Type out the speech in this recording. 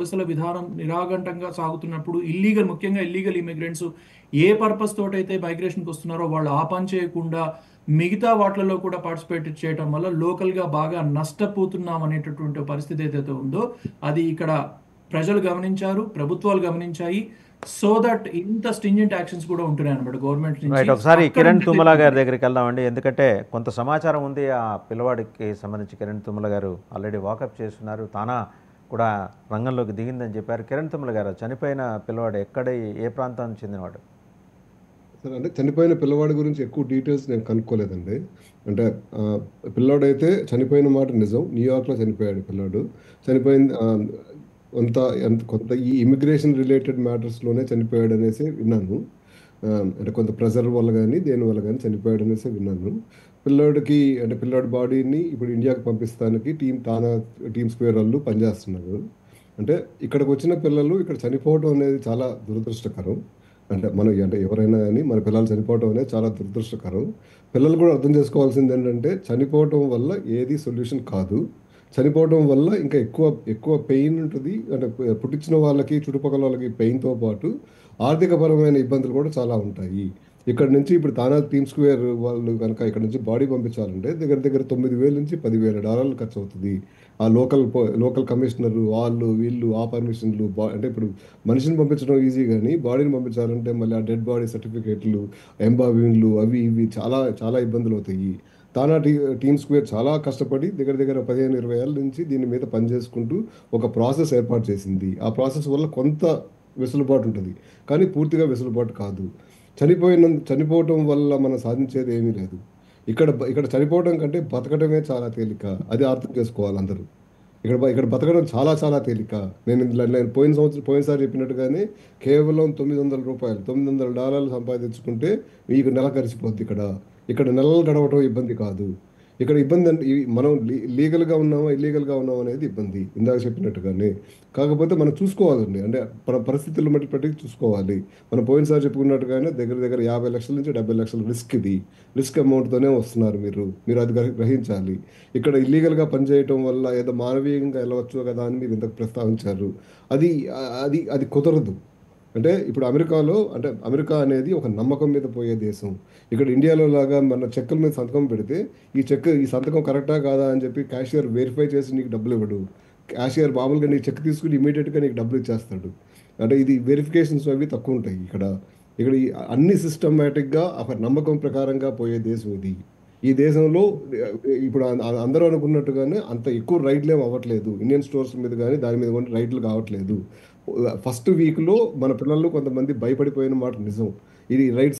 వలసల విధానం నిరాఘంటంగా సాగుతున్నప్పుడు ముఖ్యంగా ఇల్లీగల్ ఇమిగ్రెంట్స్ ఏ పర్పస్ తోటైతే మైగ్రేషన్కి వస్తున్నారో వాళ్ళు ఆ పని చేయకుండా మిగతా వాటిలలో కూడా పార్టిసిపేట్ చేయడం వల్ల లోకల్గా బాగా నష్టపోతున్నాం అనేటటువంటి పరిస్థితి ఏదైతే ఉందో అది ఇక్కడ ప్రజలు గమనించారు, ప్రభుత్వాలు గమించాయి. సో దట్ ఇంత స్టింజెంట్ యాక్షన్స్ కూడా ఉంటున్నాయి అన్నమాట గవర్నమెంట్ నుంచి. రైట్. ఒకసారి అక్కడ కిరణ్ తుమ్మల గారి నిర్దేశించింది. దగ్గరికి వెళ్దామండి. ఎందుకంటే కొంత సమాచారం ఉంది ఆ పిల్లవాడికి సంబంధించి. కిరణ్ తుమ్మల గారు ఆల్రెడీ వాకప్ చేస్తున్నారు. తానా కూడా రంగంలోకి దిగిందని చెప్పారు. కిరణ్ తుమ్మల గారు చనిపోయిన పిల్లవాడు ఎక్కడ, ఏ ప్రాంతానికి చెందినవాడు? సార్ అంటే చనిపోయిన పిల్లవాడి గురించి ఎక్కువ డీటెయిల్స్ నేను కనుక్కోలేదండి. అంటే పిల్లాడైతే చనిపోయిన మాట నిజం. న్యూయార్క్లో చనిపోయాడు పిల్లాడు. చనిపోయింది కొంత కొంత ఈ ఇమిగ్రేషన్ రిలేటెడ్ మ్యాటర్స్లోనే చనిపోయాడు అనేసి విన్నాను. అంటే కొంత ప్రెజర్ వల్ల కానీ దేని వల్ల కానీ చనిపోయాడు అనేసి విన్నాను. పిల్లాడికి అంటే పిల్లాడి బాడీని ఇప్పుడు ఇండియాకి పంపిస్తానికి టీమ్ స్క్వేర్ వాళ్ళు పనిచేస్తున్నారు. అంటే ఇక్కడికి వచ్చిన పిల్లలు ఇక్కడ చనిపోవడం అనేది చాలా దురదృష్టకరం. అంటే ఎవరైనా కానీ మన పిల్లలు చనిపోవడం అనేది చాలా దురదృష్టకరం. పిల్లలు కూడా అర్థం చేసుకోవాల్సింది ఏంటంటే చనిపోవటం వల్ల ఏది సొల్యూషన్ కాదు. చనిపోవడం వల్ల ఇంకా ఎక్కువ ఎక్కువ పెయిన్ ఉంటుంది. అంటే పుట్టించిన వాళ్ళకి చుట్టుపక్కల వాళ్ళకి పెయిన్తో పాటు ఆర్థికపరమైన ఇబ్బందులు కూడా చాలా ఉంటాయి. ఇక్కడ నుంచి ఇప్పుడు తానా టీమ్ స్క్వేర్ వాళ్ళు కనుక ఇక్కడ నుంచి బాడీ పంపించాలంటే దగ్గర దగ్గర $9,000 నుంచి $10,000 ఖర్చు అవుతుంది. ఆ లోకల్ కమిషనర్ వాళ్ళు వీళ్ళు ఆ పర్మిషన్లు అంటే ఇప్పుడు మనిషిని పంపించడం ఈజీ కానీ బాడీని పంపించాలంటే మళ్ళీ ఆ డెడ్ బాడీ సర్టిఫికేట్లు, ఎంబాబింగ్లు అవి ఇవి చాలా చాలా ఇబ్బందులు అవుతాయి. తానా టీమ్ స్క్వేర్ చాలా కష్టపడి దగ్గర దగ్గర 15-20 ఏళ్ళ నుంచి దీని మీద పనిచేసుకుంటూ ఒక ప్రాసెస్ ఏర్పాటు చేసింది. ఆ ప్రాసెస్ వల్ల కొంత వెసులుబాటు ఉంటుంది, కానీ పూర్తిగా వెసులుబాటు కాదు. చనిపోవటం వల్ల మనం సాధించేది ఏమీ లేదు. ఇక్కడ చనిపోవడం కంటే బతకడమే చాలా తేలిక. అది అర్థం చేసుకోవాలి అందరూ. ఇక్కడ బతకడం చాలా చాలా తేలిక. నేను పోయినసారి చెప్పినట్టుగానే కేవలం $900 $900 సంపాదించుకుంటే మీకు నెల గడిచిపోద్ది. ఇక్కడ నెలలు గడవటం ఇబ్బంది కాదు. ఇక్కడ ఇబ్బంది అంటే మనం లీగల్గా ఉన్నామా ఇల్లీగల్గా ఉన్నామా అనేది ఇబ్బంది, ఇందాక చెప్పినట్టుగానే. కాకపోతే మనం చూసుకోవాలండి. అంటే మన పరిస్థితులను బట్టి చూసుకోవాలి. మనం పోయినసారి చెప్పుకున్నట్టుగానే దగ్గర దగ్గర 50 లక్షల నుంచి 70 లక్షల రిస్క్ అమౌంట్తోనే వస్తున్నారు. మీరు అది గ్రహించాలి. ఇక్కడ ఇల్లీగల్గా పనిచేయటం వల్ల ఏదో మానవీయంగా వెళ్ళవచ్చు కదా అని మీరు ఇంతకు ప్రస్తావించారు. అది అది అది కుదరదు. అంటే ఇప్పుడు అమెరికా అనేది ఒక నమ్మకం మీద పోయే దేశం. ఇక్కడ ఇండియాలో లాగా మన చెక్కుల మీద సంతకం పెడితే ఈ సంతకం కరెక్టా కాదా అని చెప్పి క్యాషియర్ వెరిఫై చేసి నీకు డబ్బులు ఇవ్వడు. క్యాషియర్ మామూలుగా నీ చెక్ తీసుకుని ఇమీడియట్గా నీకు డబ్బులు ఇచ్చేస్తాడు. అంటే ఇది వెరిఫికేషన్స్ అవి తక్కువ ఉంటాయి ఇక్కడ అన్ని సిస్టమేటిక్గా ఒక నమ్మకం ప్రకారంగా పోయే దేశం ఇది. ఈ దేశంలో ఇప్పుడు అందరూ అనుకున్నట్టుగానే అంత ఎక్కువ రైడ్లు ఏం అవ్వట్లేదు. ఇండియన్ స్టోర్స్ మీద కానీ దాని మీద కానీ రైడ్లు కావట్లేదు. ఫస్ట్ వీక్లో మన పిల్లలు కొంతమంది భయపడిపోయిన మాట నిజం. ఇది రైడ్స్